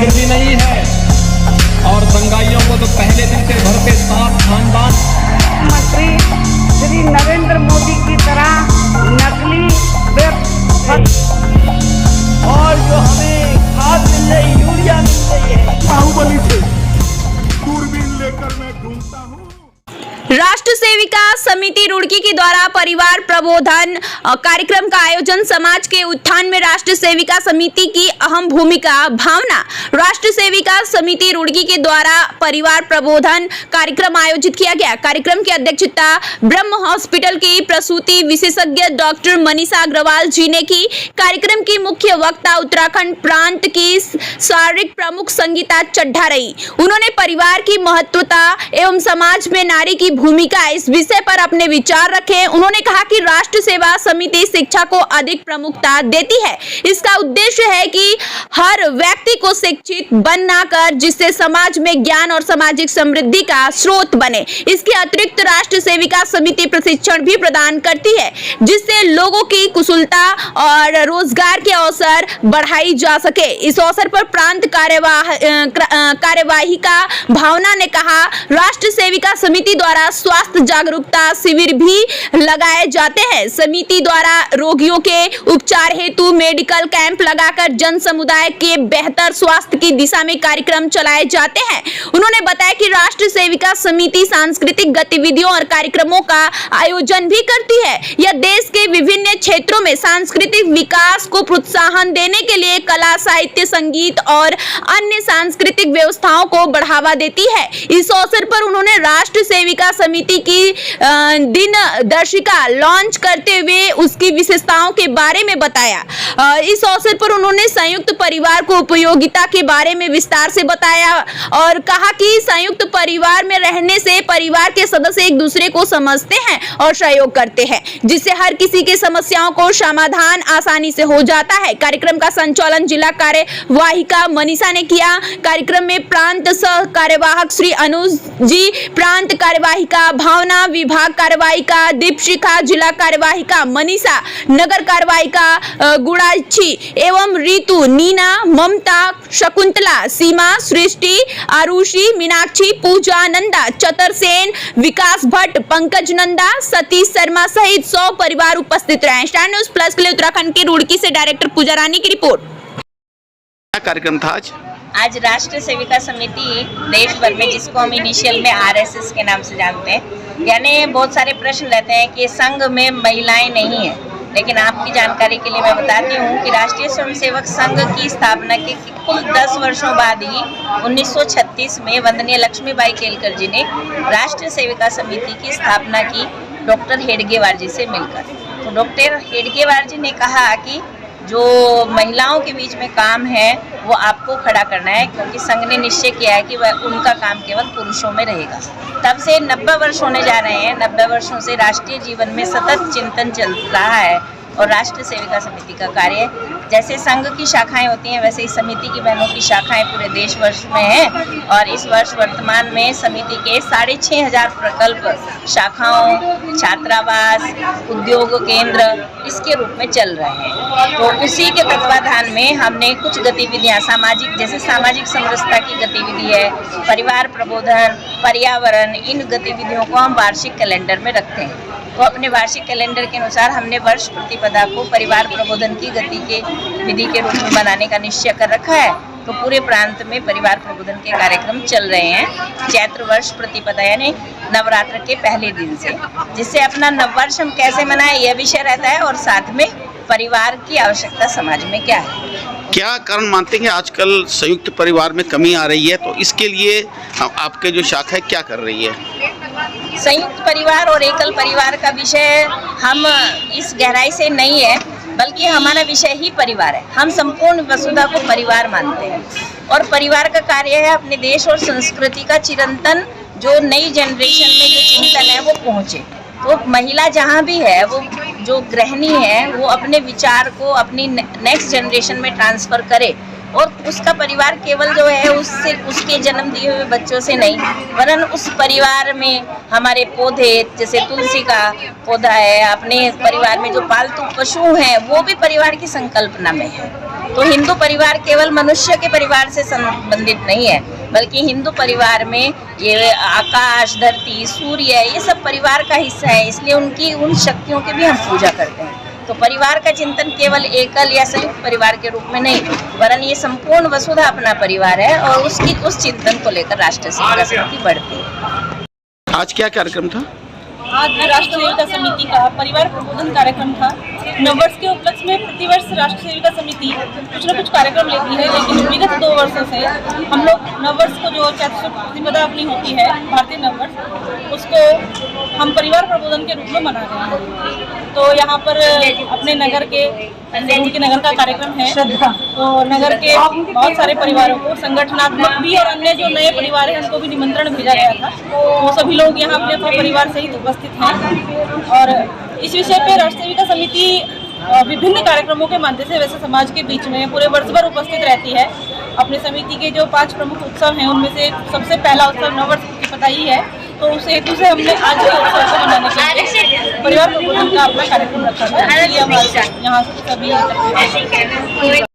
गुंडागर्दी नहीं है और दंगाइयों को तो पहले दिन से भरते साथ खानदान। मंत्री श्री नरेंद्र मोदी की तरह नकली और जो हमें खाद मिल रही, यूरिया मिल रही है, बाहुबली से दूरबीन लेकर मैं घूमता हूँ। राष्ट्र सेविका समिति रुड़की के द्वारा परिवार प्रबोधन कार्यक्रम का आयोजन। समाज के उत्थान में राष्ट्र सेविका समिति की अहम भूमिका, भावना। राष्ट्र सेविका समिति रुड़की के द्वारा परिवार प्रबोधन कार्यक्रम आयोजित किया गया। कार्यक्रम की अध्यक्षता ब्रह्म हॉस्पिटल की प्रसूति विशेषज्ञ डॉक्टर मनीषा अग्रवाल जी ने की। कार्यक्रम की मुख्य वक्ता उत्तराखंड प्रांत की शारीरिक प्रमुख संगीता चड्ढा रही। उन्होंने परिवार की महत्वता एवं समाज में नारी की भूमिका इस विषय पर अपने विचार रखे। उन्होंने कहा कि राष्ट्र सेवा समिति शिक्षा को अधिक प्रमुखता देती है। इसका उद्देश्य है कि हर व्यक्ति को शिक्षित बनना कर जिससे समाज में ज्ञान और सामाजिक समृद्धि का स्रोत बने। इसके अतिरिक्त राष्ट्र सेविका समिति प्रशिक्षण भी प्रदान करती है जिससे लोगों की कुशलता और रोजगार के अवसर बढ़ाई जा सके। इस अवसर पर प्रांत कार्यवाहिका भावना ने कहा, राष्ट्र सेविका समिति द्वारा स्वास्थ्य जागरूकता शिविर भी लगाए जाते हैं। समिति द्वारा रोगियों के उपचार हेतु मेडिकल कैंप लगाकर जन समुदाय के बेहतर स्वास्थ्य की दिशा में कार्यक्रम चलाए जाते हैं। उन्होंने बताया कि राष्ट्र सेविका समिति सांस्कृतिक गतिविधियों और कार्यक्रमों का आयोजन भी करती है। यह देश के विभिन्न क्षेत्रों में सांस्कृतिक विकास को प्रोत्साहन देने के लिए कला, साहित्य, संगीत और अन्य सांस्कृतिक व्यवस्थाओं को बढ़ावा देती है। इस अवसर पर उन्होंने राष्ट्र सेविका समिति की दिनदर्शिका लॉन्च करते हुए उसकी विशेषताओं के बारे में बताया। इस अवसर पर उन्होंने संयुक्त परिवार को उपयोगिता के बारे में विस्तार से बताया और कहा कि संयुक्त परिवार में रहने से परिवार के सदस्य एक दूसरे को समझते हैं और सहयोग करते हैं जिससे हर किसी की समस्याओं को समाधान आसानी से हो जाता है। कार्यक्रम का संचालन जिला कार्यवाहिका मनीषा ने किया। कार्यक्रम में प्रांत सह कार्यवाहक श्री अनुज जी, प्रांत कार्यवाहिका भावना, विभाग कार्यवाहिका दीपशिखा, जिला कार्यवाहिका मनीषा, नगर कार्यवाहिका गुड़ाची एवं ऋतु, नीना, ममता, शकुंतला, सीमा, सृष्टि, आरुषि, मीनाक्षी, पूजा, नंदा, चतरसेन, विकास भट्ट, पंकज नंदा, सतीश शर्मा सहित 100 परिवार उपस्थित रहे। स्टार न्यूज़ प्लस के लिए उत्तराखंड की रुड़की से डायरेक्टर पूजा रानी की रिपोर्ट। क्या कार्यक्रम था आज राष्ट्र सेविका समिति देश भर में, जिसको हम इनिशियल में आरएसएस के नाम से जानते हैं, यानी बहुत सारे प्रश्न रहते हैं कि संघ में महिलाएं नहीं है, लेकिन आपकी जानकारी के लिए मैं बताती हूँ कि राष्ट्रीय स्वयंसेवक संघ की स्थापना के कुल 10 वर्षों बाद ही 1936 में वंदनीय लक्ष्मीबाई केलकर जी ने राष्ट्र सेविका समिति की स्थापना की डॉक्टर हेडगेवार जी से मिलकर। तो डॉक्टर हेडगेवार जी ने कहा कि जो महिलाओं के बीच में काम है वो आपको खड़ा करना है, क्योंकि संघ ने निश्चय किया है कि वह उनका काम केवल पुरुषों में रहेगा। तब से 90 वर्ष होने जा रहे हैं। 90 वर्षों से राष्ट्रीय जीवन में सतत चिंतन चल रहा है और राष्ट्र सेविका समिति का कार्य, जैसे संघ की शाखाएं होती हैं वैसे ही समिति की बहनों की शाखाएं पूरे देश वर्ष में हैं और इस वर्ष वर्तमान में समिति के 6500 प्रकल्प शाखाओं, छात्रावास, उद्योग केंद्र इसके रूप में चल रहे हैं। तो उसी के तत्वाधान में हमने कुछ गतिविधियां सामाजिक, जैसे सामाजिक समरसता की गतिविधि है, परिवार प्रबोधन, पर्यावरण, इन गतिविधियों को हम वार्षिक कैलेंडर में रखते हैं। तो अपने वार्षिक कैलेंडर के अनुसार हमने वर्ष प्रतिपदा को परिवार प्रबोधन की गति के विधि के रूप में बनाने का निश्चय कर रखा है। तो पूरे प्रांत में परिवार प्रबोधन के कार्यक्रम चल रहे हैं चैत्र वर्ष प्रतिपदा यानी नवरात्र के पहले दिन से, जिससे अपना नववर्ष हम कैसे मनाएं यह विषय रहता है और साथ में परिवार की आवश्यकता समाज में क्या है। क्या कारण मानते हैं आजकल संयुक्त परिवार में कमी आ रही है, तो इसके लिए आपके जो शाखा है क्या कर रही है? संयुक्त परिवार और एकल परिवार का विषय हम इस गहराई से नहीं है, बल्कि हमारा विषय ही परिवार है। हम संपूर्ण वसुधा को परिवार मानते हैं और परिवार का कार्य है अपने देश और संस्कृति का चिरंतन, जो नई जनरेशन में जो चिंतन है वो पहुँचे। तो महिला जहाँ भी है, वो जो गृहिणी है वो अपने विचार को अपनी नेक्स्ट जनरेशन में ट्रांसफ़र करे और उसका परिवार केवल जो है उससे उसके जन्म दिए हुए बच्चों से नहीं, वरन उस परिवार में हमारे पौधे, जैसे तुलसी का पौधा है, अपने परिवार में जो पालतू पशु हैं वो भी परिवार की संकल्पना में है। तो हिंदू परिवार केवल मनुष्य के परिवार से संबंधित नहीं है, बल्कि हिंदू परिवार में ये आकाश, धरती, सूर्य ये सब परिवार का हिस्सा है। इसलिए उनकी उन शक्तियों की भी हम पूजा करते हैं। तो परिवार का चिंतन केवल एकल या संयुक्त परिवार के रूप में नहीं, वरन ये संपूर्ण वसुधा अपना परिवार है और उसकी उस चिंतन को लेकर राष्ट्रीय सेविका समिति बढ़ती है। आज क्या कार्यक्रम था? आज राष्ट्रीय सेविका समिति का परिवार प्रबोधन कार्यक्रम था। नववर्ष के उपलक्ष्य में प्रतिवर्ष राष्ट्रीय सेविका समिति कुछ न कुछ कार्यक्रम लेती है, लेकिन विगत 2 वर्षों से हम लोग नववर्ष को जो चैत्र प्रतिपदा अपनी होती है, भारतीय नववर्ष, उसको हम परिवार प्रबोधन के रूप में मना रहे हैं। तो यहाँ पर अपने नगर के नगर का कार्यक्रम है, तो नगर के बहुत सारे परिवारों को, संगठनात्मक भी और अन्य जो नए परिवार हैं उनको भी निमंत्रण भेजा गया था। वो सभी लोग यहाँ अपने अपने परिवार सहित उपस्थित हैं। और इस विषय पे राष्ट्रीय सेविका समिति विभिन्न कार्यक्रमों के माध्यम से वैसे समाज के बीच में पूरे वर्ष भर उपस्थित रहती है। अपने समिति के जो 5 प्रमुख उत्सव हैं उनमें से सबसे पहला उत्सव नववर्ष प्रतिपदा ही है। तो उस हेतु से हमने आज के उत्सव को मनाने के लिए परिवार प्रबोधन का अपना कार्यक्रम रखा था। इसलिए हम यहाँ सभी